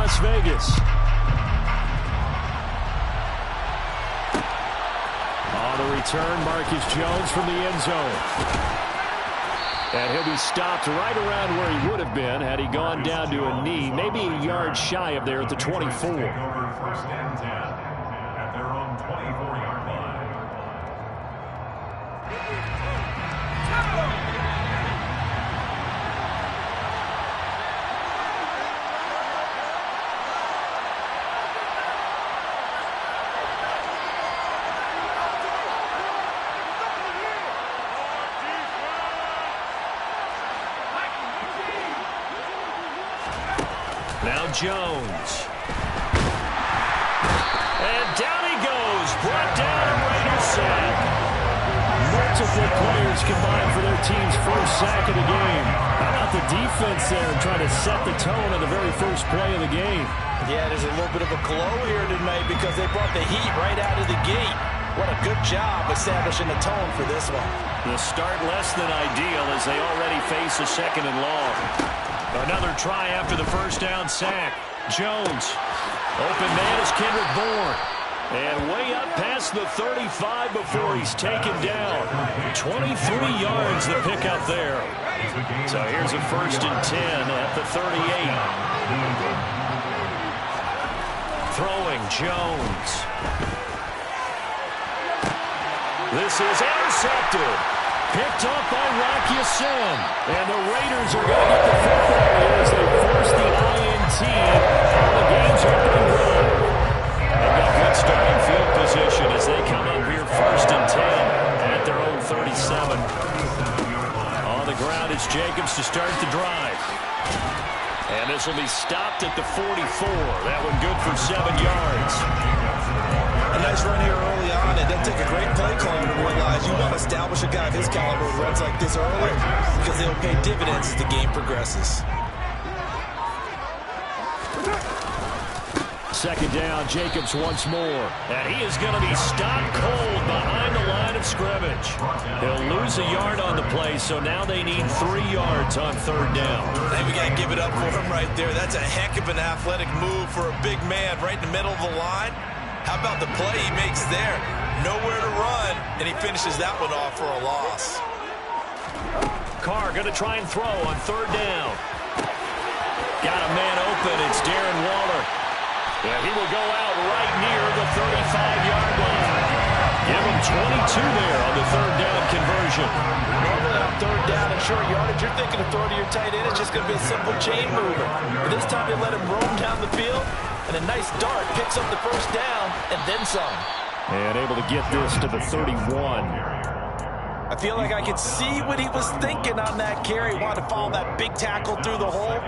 Las Vegas. On the return, Marcus Jones from the end zone. And he'll be stopped right around where he would have been had he gone down to a knee, maybe a yard shy of there at the 24. First and 10 at their own 24-yard line. Now Jones. And down he goes. Brought down a Raiders sack. Multiple players combined for their team's first sack of the game. How about the defense there trying to set the tone on the very first play of the game? Yeah, there's a little bit of a glow here tonight because they brought the heat right out of the gate. What a good job establishing the tone for this one. The start less than ideal as they already face a second and long. Another try after the first down sack. Jones. Open man is Kendrick Bourne. And way up past the 35 before he's taken down. 23 yards the pickup there. So here's a first and 10 at the 38. Throwing Jones. This is intercepted. Picked up by Rocky Sin. And the Raiders are going to get the football here as they force the INT on the game's opening drive. They've got good starting field position as they come up here first and 10 at their own 37. On the ground is Jacobs to start the drive. And this will be stopped at the 44. That one good for 7 yards. A nice run here early on. It doesn't take a great play caller to realize you want to establish a guy of his caliber who runs like this early because they'll pay dividends as the game progresses. Second down, Jacobs once more. And he is going to be stopped cold behind the line of scrimmage. He'll lose a yard on the play, so now they need 3 yards on third down. And we got to give it up for him right there. That's a heck of an athletic move for a big man right in the middle of the line. How about the play he makes there? Nowhere to run, and he finishes that one off for a loss. Carr going to try and throw on third down. Got a man open. It's Darren Waller. Yeah, he will go out right near the 35-yard line. Give him 22 there on the third down conversion. Normally on third down and short yardage, you're thinking of throw to your tight end. It's just going to be a simple chain mover. But this time they let him roam down the field, and a nice dart picks up the first down and then some. And able to get this to the 31. I feel like I could see what he was thinking on that carry. Wanted to follow that big tackle through the hole.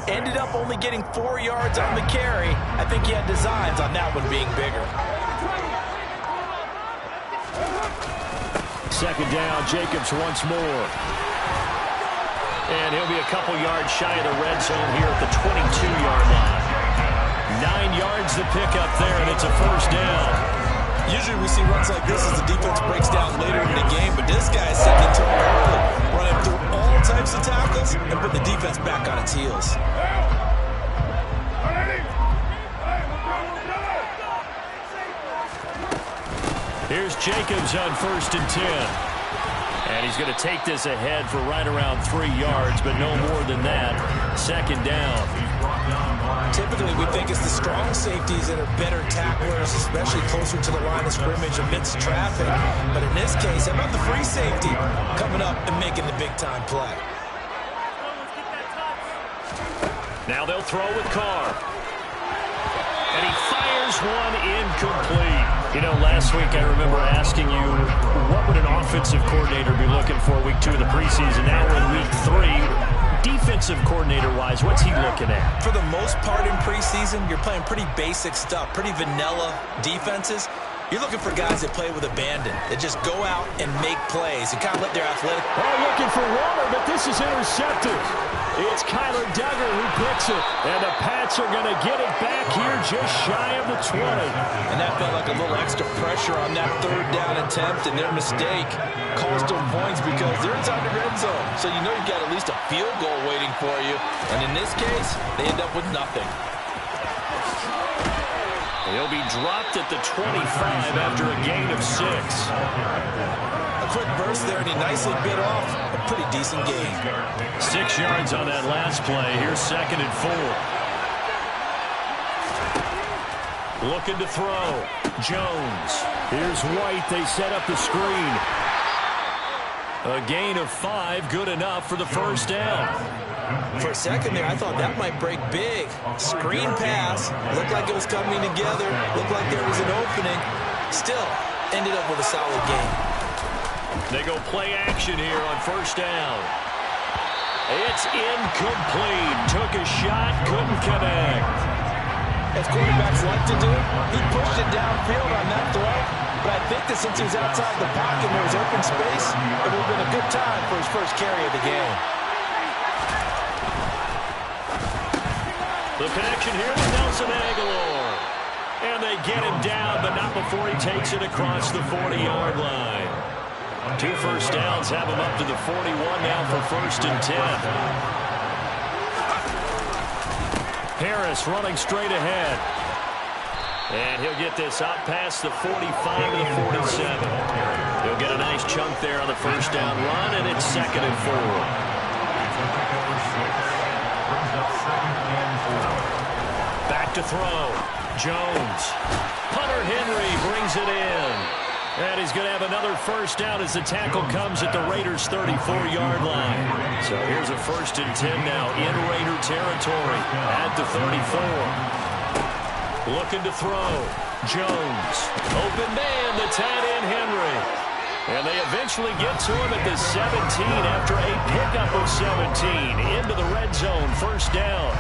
Ended up only getting 4 yards on the carry. I think he had designs on that one being bigger. Second down, Jacobs once more. And he'll be a couple yards shy of the red zone here at the 22-yard line. 9 yards to pick up there, and it's a first down. Usually we see runs like this as the defense breaks down later in the game, but this guy is setting the tone early, running through all types of tackles and putting the defense back on its heels. Here's Jacobs on first and 10. And he's going to take this ahead for right around 3 yards, but no more than that. Second down. Typically, we think it's the strong safeties that are better tacklers, especially closer to the line of scrimmage amidst traffic. But in this case, how about the free safety coming up and making the big-time play? Now they'll throw with Carr. And he fires one incomplete. You know, last week I remember asking you, what would an offensive coordinator be looking for week 2 of the preseason? Now we're in week 3. Defensive coordinator-wise, what's he looking at? For the most part in preseason, you're playing pretty basic stuff, pretty vanilla defenses. You're looking for guys that play with abandon, that just go out and make plays and kind of let their athletic... Oh, looking for Waller, but this is intercepted. It's Kyler Duggar who picks it, and the Pats are going to get it back here just shy of the 20. And that felt like a little extra pressure on that third down attempt, and their mistake cost them points because they're inside the red zone. So you know you've got at least a field goal waiting for you. And in this case, they end up with nothing. He'll be dropped at the 25 after a gain of 6. A quick burst there, and he nicely bit off a pretty decent gain. 6 yards on that last play. Here's 2nd and 4. Looking to throw. Jones. Here's White. They set up the screen. A gain of 5, good enough for the first down. For a second there, I thought that might break big. Screen pass. Looked like it was coming together. Looked like there was an opening. Still, ended up with a solid gain. They go play action here on first down. It's incomplete. Took a shot, couldn't connect. As quarterbacks like to do, he pushed it downfield on that throw. But I think that since he was outside the pocket and there was open space, it would have been a good time for his first carry of the game. The connection here with Nelson Aguilar. And they get him down, but not before he takes it across the 40-yard line. 2 first downs have him up to the 41 now for 1st and 10. Harris running straight ahead. And he'll get this out past the 45 to the 47. He'll get a nice chunk there on the first down run, and it's 2nd and 4. Back to throw. Jones. Hunter Henry brings it in. And he's going to have another first down as the tackle comes at the Raiders' 34-yard line. So here's a 1st and 10 now in Raider territory at the 34. Looking to throw. Jones. Open man, the tight end Henry. And they eventually get to him at the 17 after a pickup of 17 into the red zone. First down.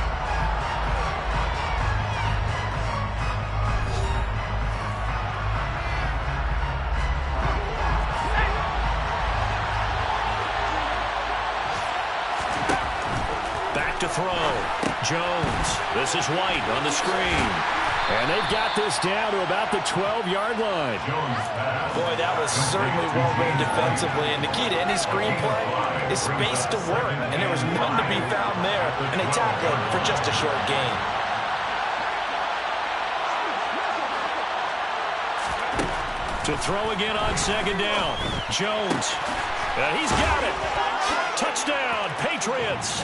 Back to throw. Jones. This is White on the screen. And they've got this down to about the 12-yard line. Boy, that was certainly well read defensively. And the key to any screenplay is space to work. And there was none to be found there. And they tackled him for just a short gain. To throw again on 2nd down. Jones. He's got it. Touchdown, Patriots.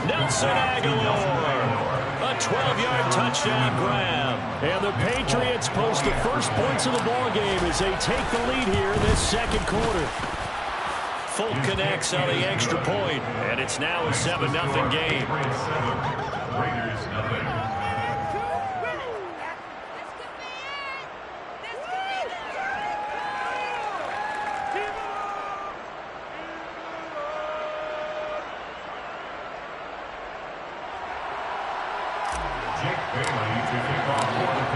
Nelson Aguilar. A 12-yard touchdown grab. And the Patriots post the first points of the ballgame as they take the lead here in this 2nd quarter. Folk connects on the extra point, and it's now a 7-0 game. Raiders nothing.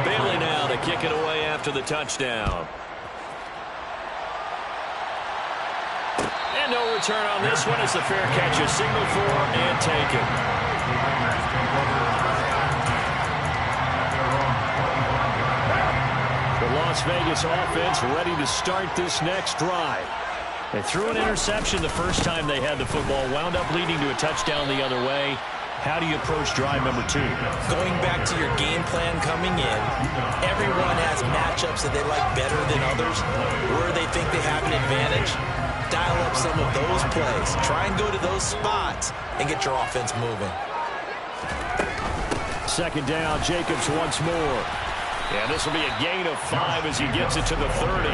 Bailey now to kick it away after the touchdown. And no return on this one as the fair catch is signaled for and taken. The Las Vegas offense ready to start this next drive. They threw an interception the first time they had the football, wound up leading to a touchdown the other way. How do you approach drive number 2? Going back to your game plan coming in, everyone has matchups that they like better than others, where they think they have an advantage. Dial up some of those plays. Try and go to those spots and get your offense moving. 2nd down, Jacobs once more. And this will be a gain of 5 as he gets it to the 30.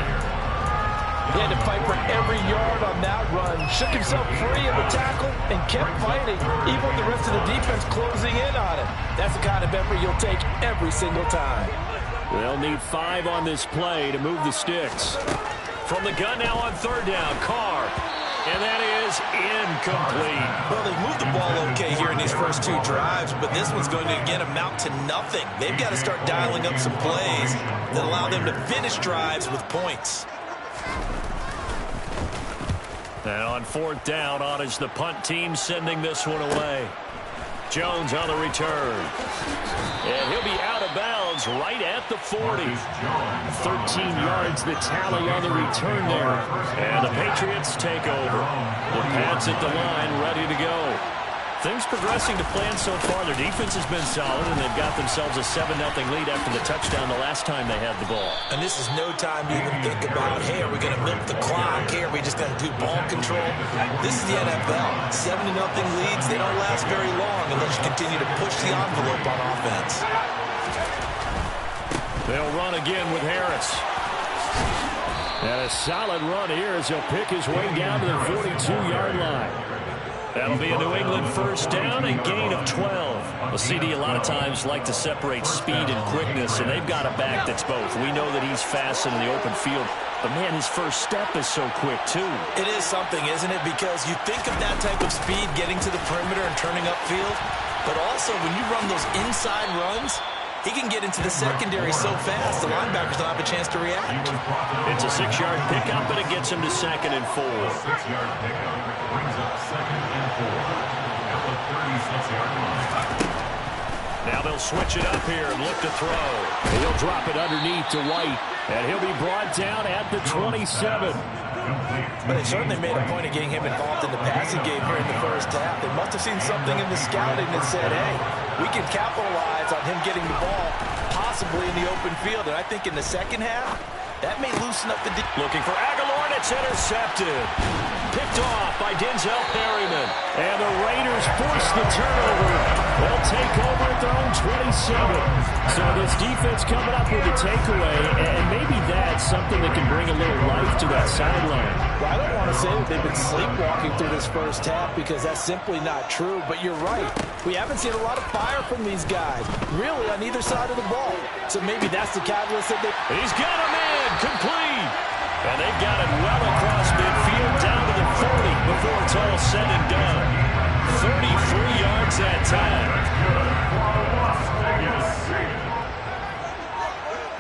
He had to fight for every yard on that run. Shook himself free of the tackle and kept fighting, even with the rest of the defense closing in on him. That's the kind of effort you'll take every single time. They'll need 5 on this play to move the sticks. From the gun now on 3rd down, Carr. And that is incomplete. Well, they've moved the ball okay here in these first 2 drives, but this one's going to again amount to nothing. They've got to start dialing up some plays that allow them to finish drives with points. And on 4th down, on is the punt team sending this one away. Jones on the return. And he'll be out of bounds right at the 40. 13 yards the tally on the return there. And the Patriots take over. The Pats at the line ready to go. Things progressing to plan so far. Their defense has been solid, and they've got themselves a 7-0 lead after the touchdown the last time they had the ball. And this is no time to even think about, hey, are we going to milk the clock? Hey, are we just going to do ball control? This is the NFL. 7-0 leads, they don't last very long unless you continue to push the envelope on offense. They'll run again with Harris. And a solid run here as he'll pick his way down to the 42-yard line. That'll be a New England first down, a gain of 12. A CD a lot of times like to separate speed and quickness, and they've got a back that's both. We know that he's fast in the open field, but, man, his first step is so quick, too. It is something, isn't it? Because you think of that type of speed getting to the perimeter and turning upfield, but also when you run those inside runs, he can get into the secondary so fast, the linebackers don't have a chance to react. It's a 6-yard pickup, and it gets him to 2nd and 4. 6-yard pickup brings up 2nd and 4 at the 36-yard line. Now they'll switch it up here and look to throw. And he'll drop it underneath to White, and he'll be brought down at the 27. But they certainly made a point of getting him involved in the passing game here in the first half. They must have seen something in the scouting that said, hey, we can capitalize on him getting the ball possibly in the open field. And I think in the second half, that may loosen up the defense. Looking for Aguilar, and it's intercepted. Picked off by Denzel Perryman. And the Raiders force the turnover. They'll take over at their own 27. So this defense coming up with a takeaway, and maybe that's something that can bring a little life to that sideline. Well, I don't want to say that they've been sleepwalking through this first half because that's simply not true, but you're right. We haven't seen a lot of fire from these guys, really, on either side of the ball. So maybe that's the catalyst that they... He's got him in, complete. And they've got it well across midfield down to the 40 before it's all said and done. 33 yards that time.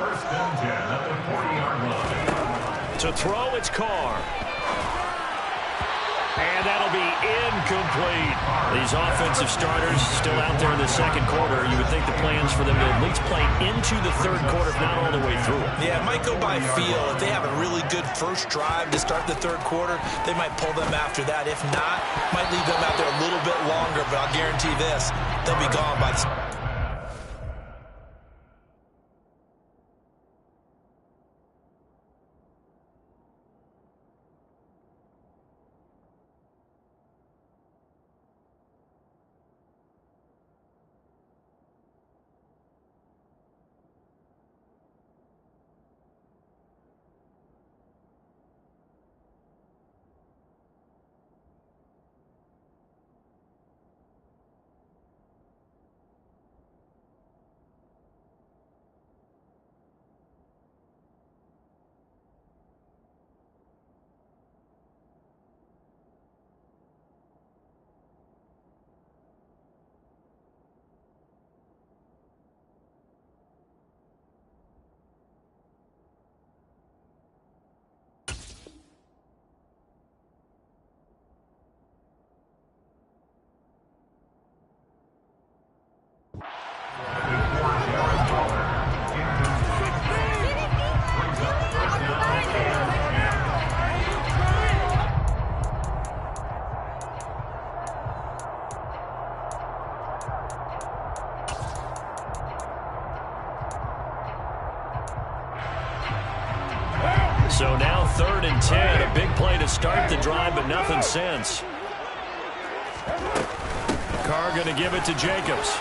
First and 10 at the 40-yard line. To throw, it's Carr. And that'll be incomplete. These offensive starters still out there in the second quarter. You would think the plans for them to at least play into the third quarter, if not all the way through. Yeah, it might go by feel. If they have a really good first drive to start the third quarter, they might pull them after that. If not, might leave them out there a little bit longer, but I'll guarantee this, they'll be gone by the... So now 3rd and 10. A big play to start the drive, but nothing since. Carr going to give it to Jacobs.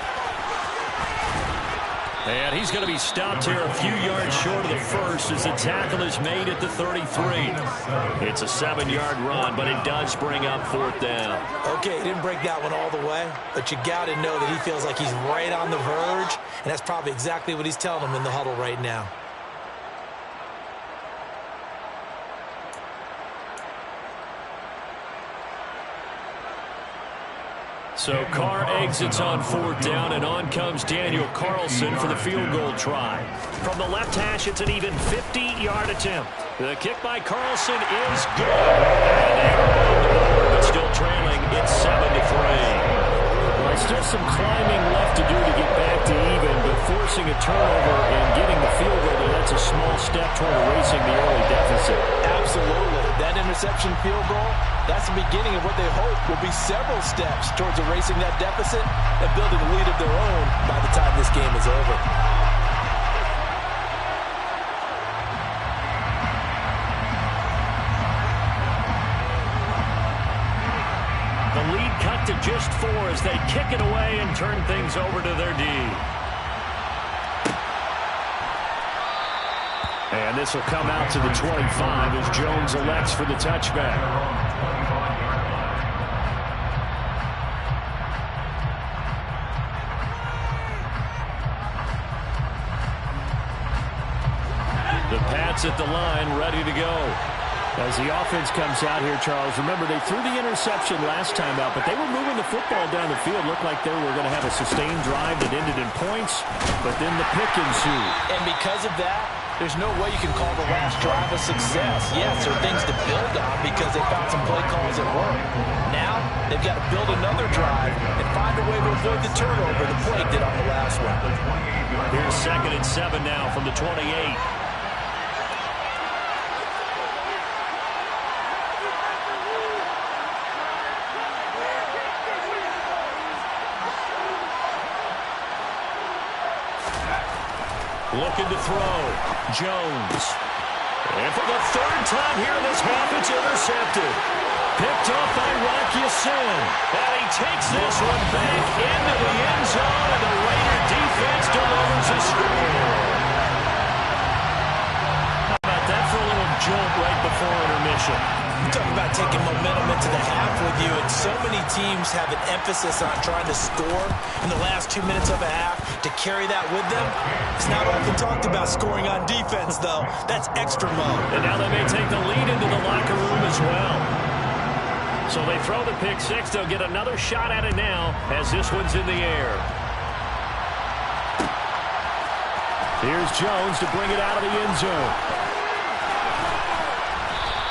And he's going to be stopped here a few yards short of the first as the tackle is made at the 33. It's a 7-yard run, but it does bring up 4th down. Okay, he didn't break that one all the way, but you got to know that he feels like he's right on the verge, and that's probably exactly what he's telling them in the huddle right now. So Carr exits on 4th down, and on comes Daniel Carlson for the field goal try. From the left hash, it's an even 50-yard attempt. The kick by Carlson is good. And they are on the board, but still trailing. It's 7-3. Well, still some climbing left to do to get back to even, but forcing a turnover and getting the field goal to let that's a small step toward erasing the early deficit. Absolutely. That interception field goal, that's the beginning of what they hope will be several steps towards erasing that deficit and building a lead of their own by the time this game is over. The lead cut to just 4 as they kick it away and turn things over to their D. And this will come out to the 25 as Jones elects for the touchback. The Pats at the line, ready to go. As the offense comes out here, Charles, remember they threw the interception last time out, but they were moving the football down the field. Looked like they were going to have a sustained drive that ended in points, but then the pick ensued. And because of that, there's no way you can call the last drive a success. Yes, there are things to build on because they found some play calls that work. Now, they've got to build another drive and find a way to avoid the turnover the play did on the last one. Here's 2nd and 7 now from the 28. Looking to throw. Jones. And for the 3rd time here in this half, it's intercepted. Picked off by Rocky Sin. And he takes this one back into the end zone, and the Raider defense delivers a score. How about that for a little jolt right before intermission? You talk about taking momentum into the half with you, and so many teams have an emphasis on trying to score in the last 2 minutes of a half to carry that with them. It's not often talked about scoring on defense, though. That's extra mode. And now they may take the lead into the locker room as well. So they throw the pick 6. They'll get another shot at it now as this one's in the air. Here's Jones to bring it out of the end zone.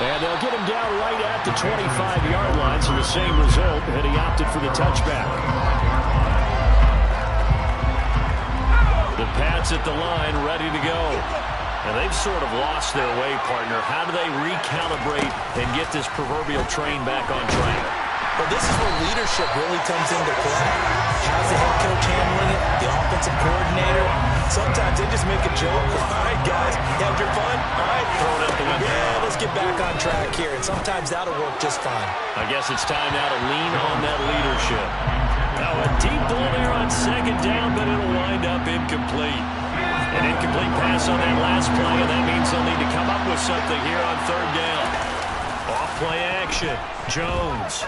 And they'll get him down right at the 25-yard line, so the same result, and he opted for the touchback. The Pats at the line, ready to go. And they've sort of lost their way, partner. How do they recalibrate and get this proverbial train back on track? Well, this is where leadership really comes into play. How's the head coach handling it? The offensive coordinator? Sometimes they just make a joke. All right, guys, you had your fun? All right, throw it out the window. Yeah, let's get back on track here. And sometimes that'll work just fine. I guess it's time now to lean on that leadership. Now a deep ball there on 2nd down, but it'll wind up incomplete. An incomplete pass on that last play, and that means they'll need to come up with something here on 3rd down. Off play action. Jones.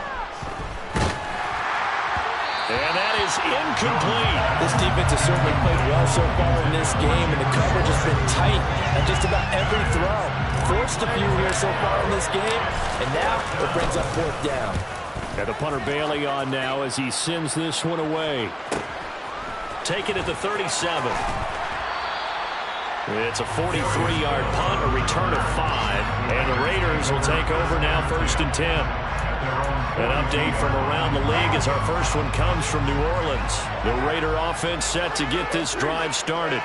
And that is incomplete. This defense has certainly played well so far in this game, and the coverage has been tight on just about every throw. Forced a few here so far in this game, and now it brings up 4th down. And the punter Bailey on now as he sends this one away. Take it at the 37. It's a 43-yard punt, a return of 5, and the Raiders will take over now 1st and 10. An update from around the league as our first one comes from New Orleans. The Raider offense set to get this drive started.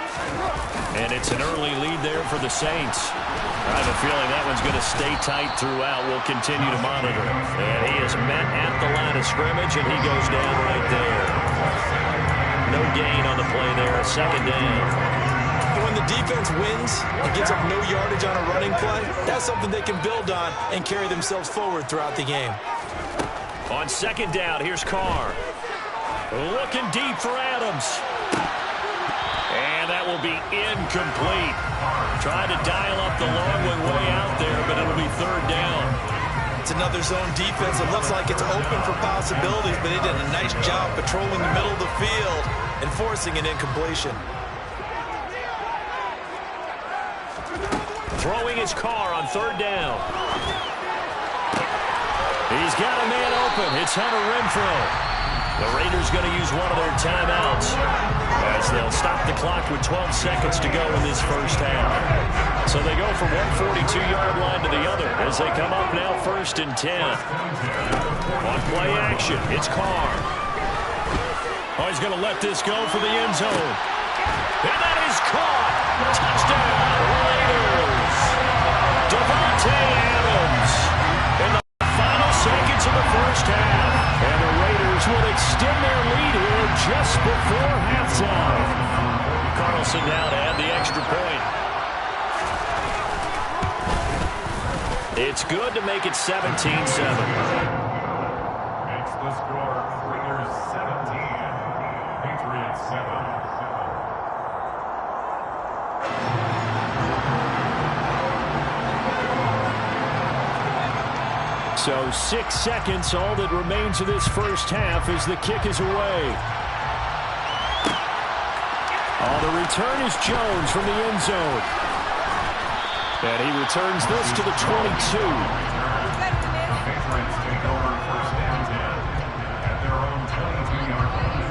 And it's an early lead there for the Saints. I have a feeling that one's going to stay tight throughout. We'll continue to monitor. And he is met at the line of scrimmage, and he goes down right there. No gain on the play there, 2nd down. When the defense wins and gives up no yardage on a running play, that's something they can build on and carry themselves forward throughout the game. On 2nd down, here's Carr. Looking deep for Adams. And that will be incomplete. Trying to dial up the long one way out there, but it'll be 3rd down. It's another zone defense. It looks like it's open for possibilities, but they did a nice job patrolling the middle of the field and forcing an incompletion. Throwing his Carr on 3rd down. He's got a man open. It's Hunter Renfrow. The Raiders going to use one of their timeouts as they'll stop the clock with 12 seconds to go in this first half. So they go from one 42-yard line to the other as they come up now 1st and 10. On play action, it's Carr. Oh, he's going to let this go for the end zone. And that is caught. Touchdown. It's good to make it 17-7. Makes the score Raiders 17, Patriots 7. So 6 seconds, all that remains of this first half as the kick is away. On the return is Jones from the end zone. And he returns this to the 22. Patriots take over first and 10 at their own 22-yard line.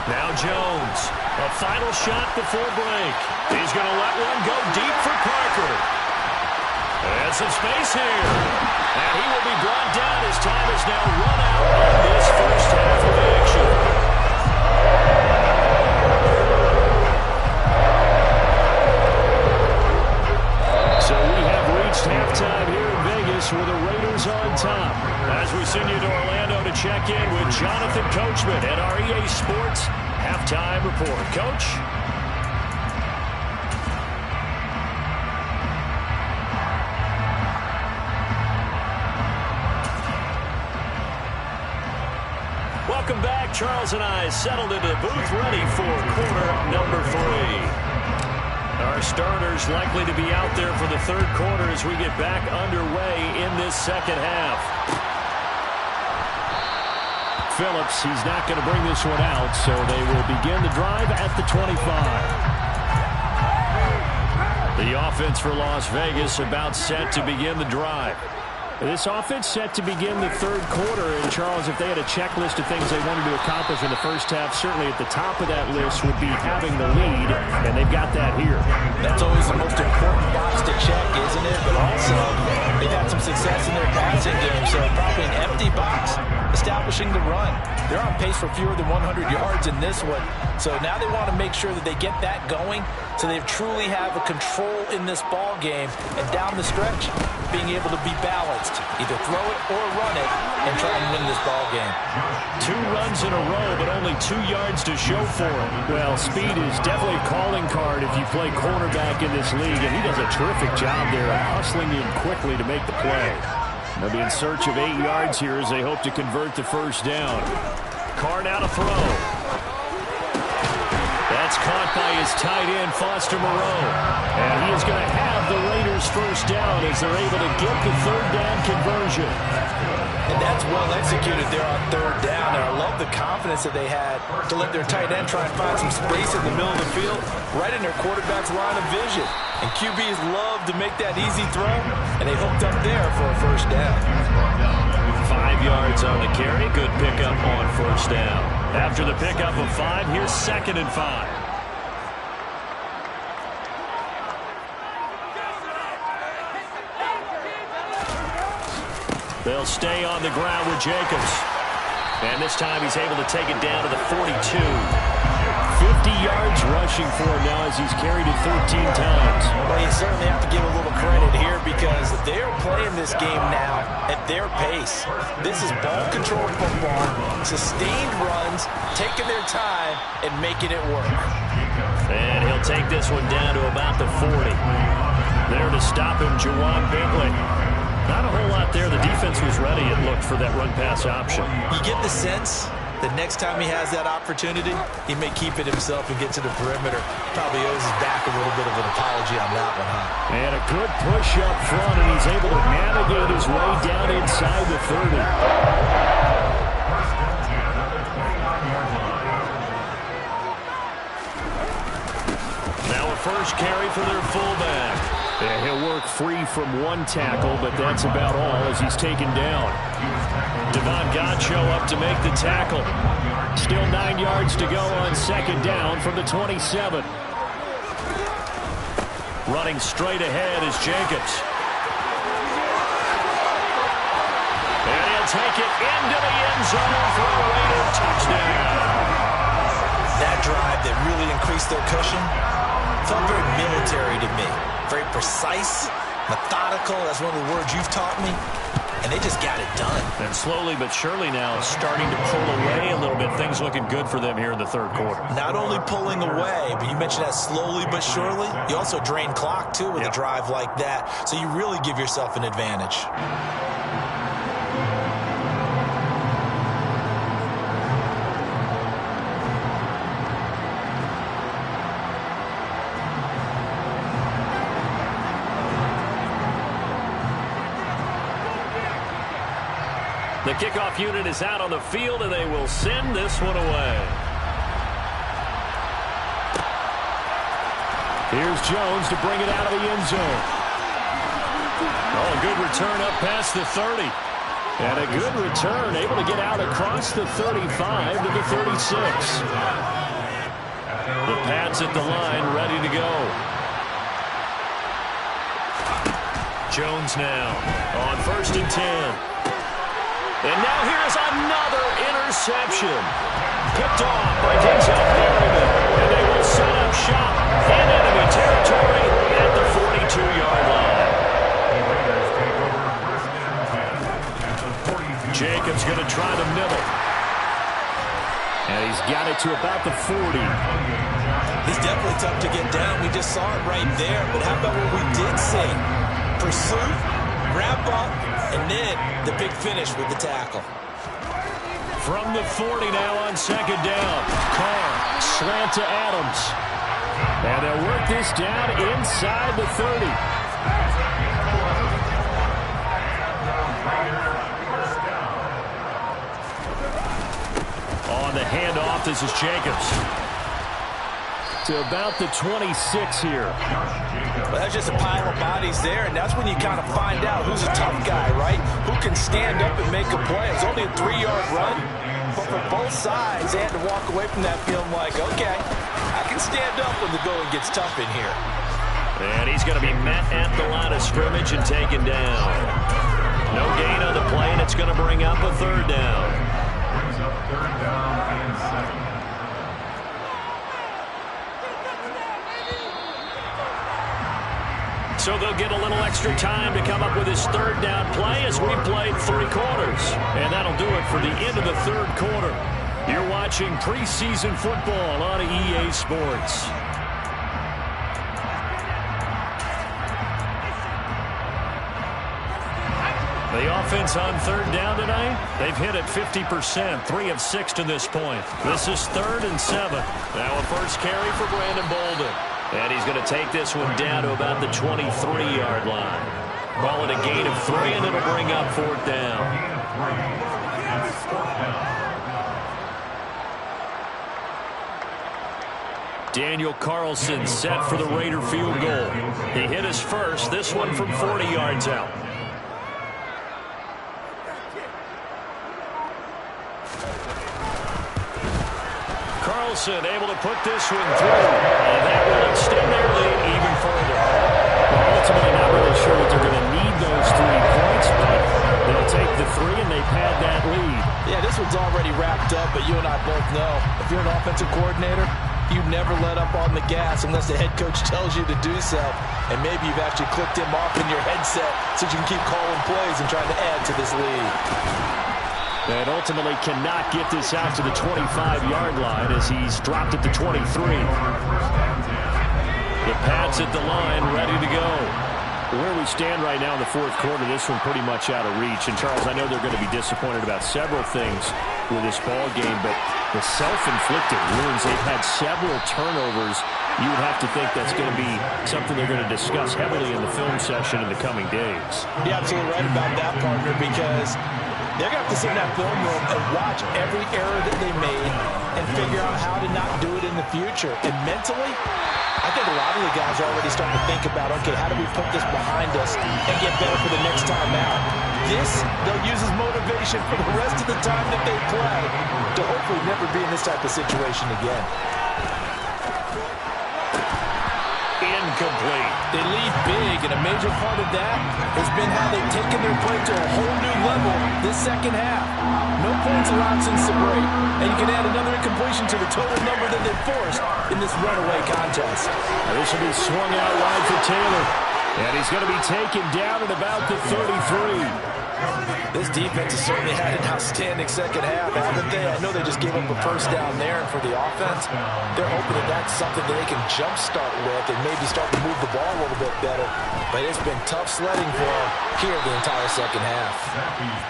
Now Jones, a final shot before break. He's going to let one go deep for Parker. And some space here. And he will be brought down as time is now run out on this first half of action. So we have reached halftime here in Vegas with the Raiders on top. As we send you to Orlando to check in with Jonathan Coachman at our EA Sports Halftime Report. Coach? Welcome back. Charles and I settled into the booth ready for quarter number 3. Our starters likely to be out there for the third quarter as we get back underway in this second half. Phillips, he's not going to bring this one out, so they will begin the drive at the 25. The offense for Las Vegas about set to begin the drive. This offense set to begin the third quarter, and Charles, if they had a checklist of things they wanted to accomplish in the first half, certainly at the top of that list would be having the lead, and they've got that here. That's always the most important box to check, isn't it? But also, they've had some success in their passing game, so probably an empty box establishing the run. They're on pace for fewer than 100 yards in this one, so now they want to make sure that they get that going so they truly have a control in this ball game, and down the stretch, being able to be balanced. Either throw it or run it and try and win this ball game. 2 runs in a row, but only 2 yards to show for it. Well, speed is definitely a calling card if you play cornerback in this league, and he does a terrific job there of hustling in quickly to make the play. They'll be in search of 8 yards here as they hope to convert the first down. Carr now to throw. That's caught by his tight end, Foster Moreau. And he is going to have the Raiders first down as they're able to get the third down conversion. And that's well executed there on third down. And I love the confidence that they had to let their tight end try and find some space in the middle of the field, right in their quarterback's line of vision. And QBs love to make that easy throw, and they hooked up there for a first down. 5 yards on the carry. Good pickup on first down. After the pickup of 5, here's 2nd and 5. They'll stay on the ground with Jacobs. And this time he's able to take it down to the 42. 50 yards rushing for him now as he's carried it 13 times. Well, you certainly have to give a little credit here because they're playing this game now at their pace. This is ball control football, sustained runs, taking their time, and making it work. And he'll take this one down to about the 40. There to stop him, Juwan Bingley. Not a whole lot there. The defense was ready, it looked, for that run-pass option. You get the sense that next time he has that opportunity, he may keep it himself and get to the perimeter. Probably owes his back a little bit of an apology on that one, huh? And a good push up front, and he's able to navigate his way down inside the 30. Now a first carry for their fullback. Yeah, he'll work free from one tackle, but that's about all as he's taken down. Devon Godcho up to make the tackle. Still 9 yards to go on 2nd down from the 27. Running straight ahead is Jacobs. And he'll take it into the end zone for a Raider touchdown. That drive that really increased their cushion felt very military to me. Very precise, methodical. That's one of the words you've taught me. and they just got it done. And slowly but surely now starting to pull away a little bit. Things looking good for them here in the third quarter. Not only pulling away, but you mentioned that slowly but surely. You also drain clock, too, with a drive like that. So you really give yourself an advantage. The kickoff unit is out on the field, and they will send this one away. Here's Jones to bring it out of the end zone. Oh, a good return up past the 30. And a good return, able to get out across the 35 to the 36. The Pats at the line, ready to go. Jones now on 1st and 10. And now here's another interception. Picked off by Denzel Perryman. And they will set up shop in enemy territory at the 42-yard line. Jacobs going to try the middle. And he's got it to about the 40. He's definitely tough to get down. We just saw it right there. But how about what we did see? Pursuit, wrap up, and then the big finish with the tackle. From the 40 now on 2nd down. Carr, slant to Adams. And they'll work this down inside the 30. On the handoff, this is Jacobs. To about the 26 here. Well, that's just a pile of bodies there, and that's when you kind of find out who's a tough guy, right? Who can stand up and make a play. It's only a 3-yard run, but for both sides, they had to walk away from that feeling like, okay, I can stand up when the going gets tough in here. And he's going to be met at the line of scrimmage and taken down. No gain on the play, and it's going to bring up a 3rd down. Brings up 3rd down and 7. So they'll get a little extra time to come up with his 3rd down play as we played 3 quarters. And that'll do it for the end of the 3rd quarter. You're watching preseason football on EA Sports. The offense on 3rd down tonight, they've hit it 50%, 3 of 6 to this point. This is 3rd and 7. Now a first carry for Brandon Bolden. And he's going to take this one down to about the 23-yard line. Call it a gain of 3, and it'll bring up 4th down. Daniel Carlson set for the Raider field goal. He hit his first, this one from 40 yards out. Carlson able to put this one through, and that will extend their lead even further. Well, ultimately not really sure that they're going to need those 3 points, but they'll take the 3 and they've had that lead. Yeah, this one's already wrapped up, but you and I both know if you're an offensive coordinator, you never let up on the gas unless the head coach tells you to do so. And maybe you've actually clicked him off in your headset so you can keep calling plays and trying to add to this lead. And ultimately cannot get this out to the 25-yard line as he's dropped at the 23. The Pats at the line, ready to go. Where we stand right now in the 4th quarter, this one pretty much out of reach. And, Charles, I know they're going to be disappointed about several things with this ball game, but the self-inflicted wounds, they've had several turnovers. You would have to think that's going to be something they're going to discuss heavily in the film session in the coming days. You're absolutely right about that, partner, because they're going to have to sit in that film room and watch every error that they made and figure out how to not do it in the future. And mentally, I think a lot of the guys are already starting to think about, okay, how do we put this behind us and get better for the next time out? This, they'll use as motivation for the rest of the time that they play to hopefully never be in this type of situation again. Incomplete. They lead big, and a major part of that has been how they've taken their play to a whole new level this second half. No points allowed since the break, and you can add another incompletion to the total number that they've forced in this runaway contest. Now this will be swung out wide for Taylor, and he's going to be taken down at about the 33. This defense has certainly had an outstanding second half, haven't they? I know they just gave up a first down there, and for the offense, they're hoping that that's something that they can jumpstart with and maybe start to move the ball a little bit better. But it's been tough sledding for them here the entire second half.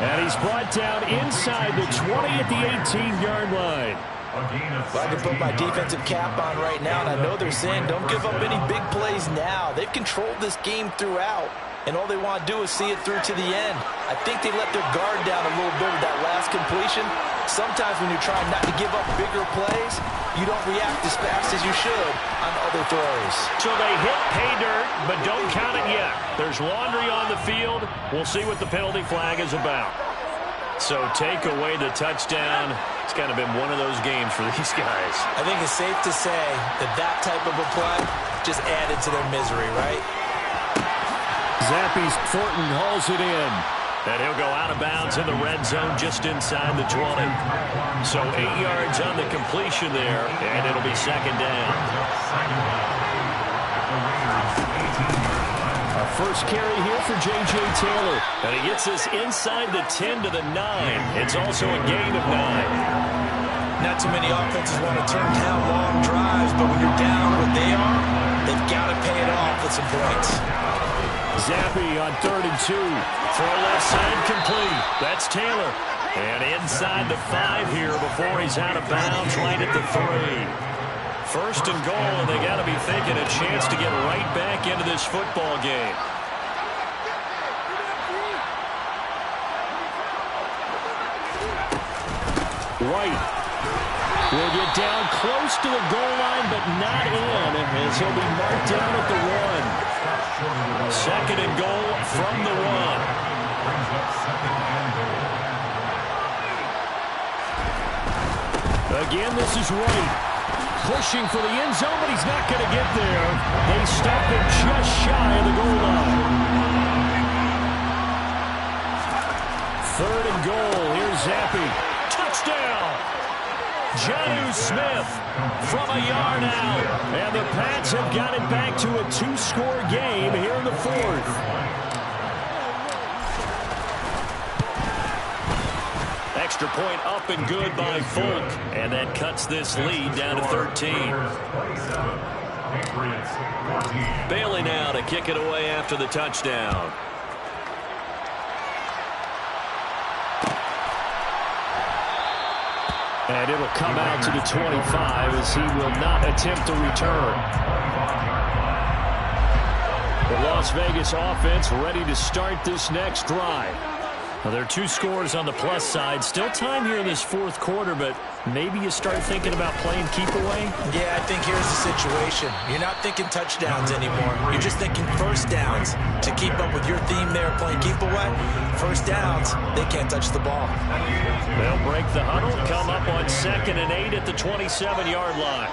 And he's brought down inside the 20 at the 18-yard line. Well, I can put my defensive cap on right now, and I know they're saying don't give up any big plays now. They've controlled this game throughout, and all they want to do is see it through to the end. I think they let their guard down a little bit with that last completion. Sometimes when you're trying not to give up bigger plays, you don't react as fast as you should on other throws. So they hit pay dirt, but don't count it yet. There's laundry on the field. We'll see what the penalty flag is about. So take away the touchdown. It's kind of been one of those games for these guys. I think it's safe to say that that type of a play just added to their misery, right? Zappies Thornton hauls it in. And he'll go out of bounds in the red zone just inside the 20. So 8 yards on the completion there, and it'll be second down. Our first carry here for J.J. Taylor. And he gets this inside the 10 to the 9. It's also a gain of 9. Not too many offenses want to turn down long drives, but when you're down what they are, they've got to pay it off with some points. Zappy on 3rd and 2. Throw left side complete. That's Taylor. And inside the 5 here before he's out of bounds right at the 3. First and goal, and they got to be thinking a chance to get right back into this football game. White will get down close to the goal line, but not in, as he'll be marked down at the 1. Second and goal from the 1. Again, this is White. Pushing for the end zone, but he's not going to get there. They stop him just shy of the goal line. 3rd and goal. Here's Zappy. Touchdown! Jonnu Smith from a yard out. And the Pats have got it back to a 2-score game here in the 4th. Extra point up and good by Folk. And that cuts this lead down to 13. Bailey now to kick it away after the touchdown. And it'll come out to the 25 as he will not attempt to return. The Las Vegas offense ready to start this next drive. Well, there are 2 scores on the plus side. Still time here in this 4th quarter, but maybe you start thinking about playing keep away? Yeah, I think here's the situation. You're not thinking touchdowns anymore. You're just thinking first downs. To keep up with your theme there, playing keep away, first downs, they can't touch the ball. They'll break the huddle, come up on 2nd and 8 at the 27-yard line.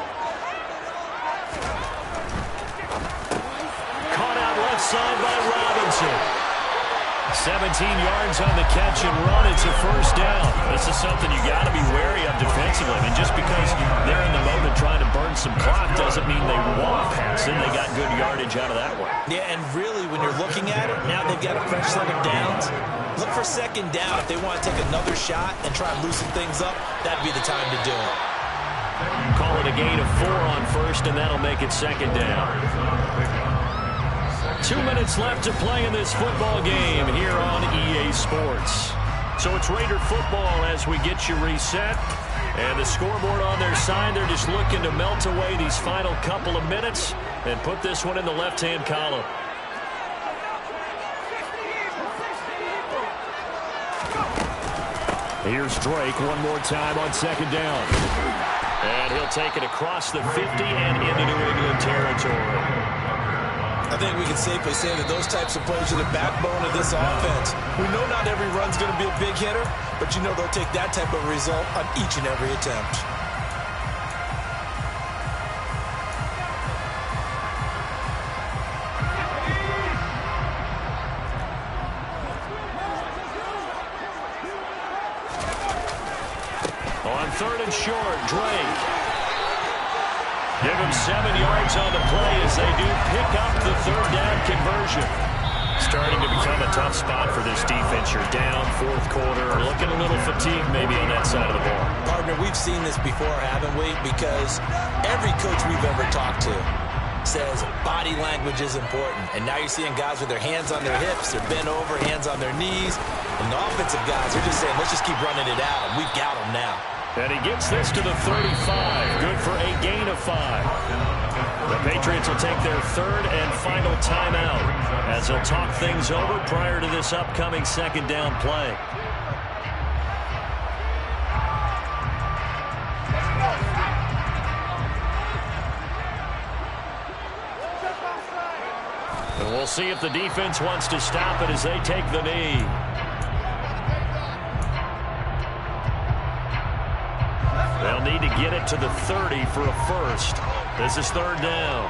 Caught out left side by Robinson. 17 yards on the catch and run. It's a first down. This is something you got to be wary of defensively. I mean, just because they're in the moment trying to burn some clock doesn't mean they won't pass it. They got good yardage out of that one. Yeah, and really, when you're looking at it, now they've got a fresh set of downs. Look for second down. If they want to take another shot and try and loosen things up, that'd be the time to do it. Call it a gain of 4 on first, and that'll make it second down. 2 minutes left to play in this football game here on EA Sports. So it's Raider football as we get you reset. And the scoreboard on their side, they're just looking to melt away these final couple of minutes and put this one in the left-hand column. Here's Drake one more time on second down. And he'll take it across the 50 and into New England territory. I think we can safely say that those types of plays are the backbone of this offense. We know not every run's going to be a big hitter, but you know they'll take that type of result on each and every attempt. On 3rd and short, Drake. Give him 7 yards on the play as they do pick up the 3rd down conversion. starting to become a tough spot for this defense. You're down fourth quarter, looking a little fatigued maybe on that side of the ball. Partner, we've seen this before, haven't we? Because every coach we've ever talked to says body language is important. And now you're seeing guys with their hands on their hips, they're bent over, hands on their knees. And the offensive guys are just saying, let's just keep running it out. We've got them now. And he gets this to the 35. Good for a gain of 5. The Patriots will take their third and final timeout as they'll talk things over prior to this upcoming second down play. And we'll see if the defense wants to stop it as they take the knee. They'll need to get it to the 30 for a first. This is third down.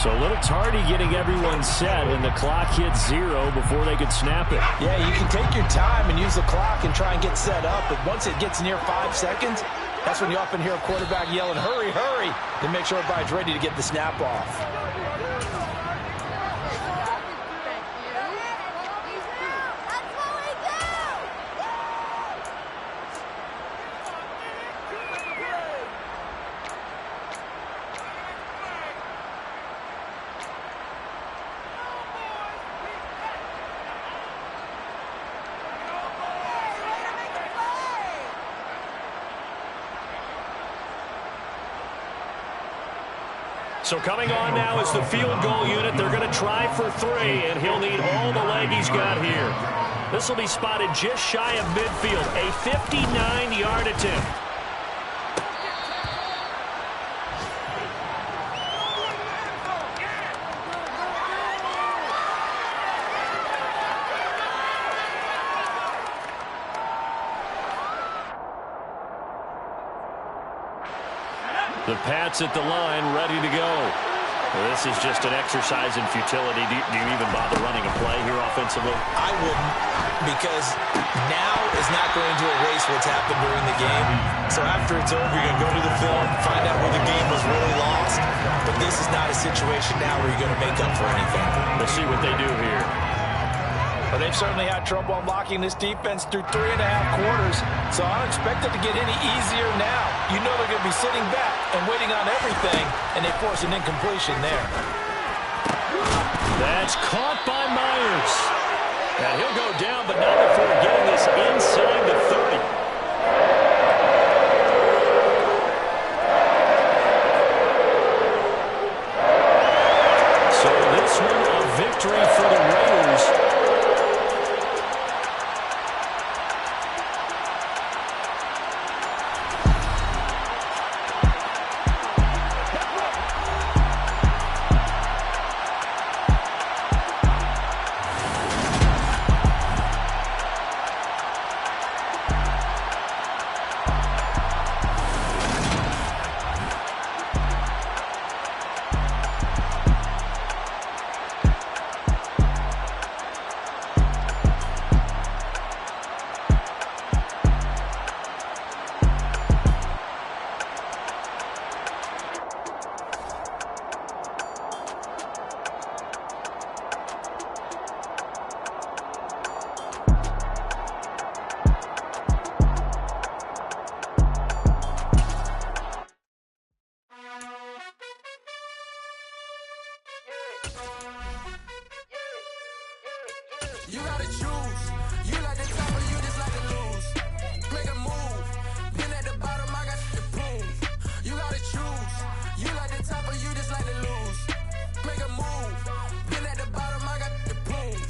So a little tardy getting everyone set, and the clock hits 0 before they could snap it. Yeah, you can take your time and use the clock and try and get set up, but once it gets near 5 seconds, that's when you often hear a quarterback yelling, hurry, hurry, to make sure everybody's ready to get the snap off. So coming on now is the field goal unit. They're going to try for 3, and he'll need all the leg he's got here. This will be spotted just shy of midfield, a 59-yard attempt. The Pats at the line, ready to go. Well, this is just an exercise in futility. Do you even bother running a play here offensively? I wouldn't, because now is not going to erase what's happened during the game. So after it's over, you're going to go to the film, find out where the game was really lost. But this is not a situation now where you're going to make up for anything. We'll see what they do here. But they've certainly had trouble unlocking this defense through 3.5 quarters, so I don't expect it to get any easier now. You know they're going to be sitting back and waiting on everything, and they force an incompletion there. That's caught by Myers. And he'll go down, but not before getting this inside the 30. So this one a victory for the Raiders. You gotta choose. You like the top or you just like to lose. Make a move. Been at the bottom, I got the prove. You gotta choose. You like the top or you just like to lose. Make a move. Been at the bottom, I got the prove.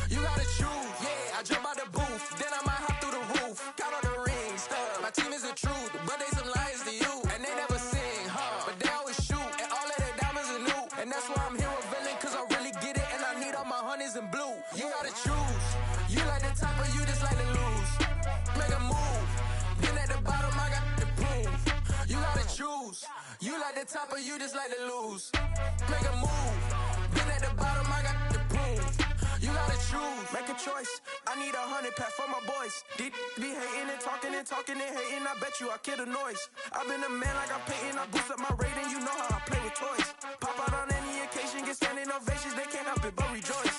You gotta choose. Yeah, I jump out the booth. Then I might hop through the roof. Count on the rings. My team is the truth, but they some liars to you. And they never sing, huh? But they always shoot. And all of their diamonds are new. And that's why I'm here revealing, cause I really get it. And I need all my honeys in blue. You gotta choose. You like the top or you just like to lose. Make a move. Been at the bottom, I got the proof. You gotta choose. You like the top or you just like to lose. Make a move. Been at the bottom, I got the proof. You gotta choose. Make a choice. I need 100 pack for my boys. Be hating and talking and talking and hating. I bet you I kill the noise. I've been a man like I'm Peyton. I boost up my rating. You know how I play with toys. Pop out on any occasion, get standing ovations. They can't help it but rejoice.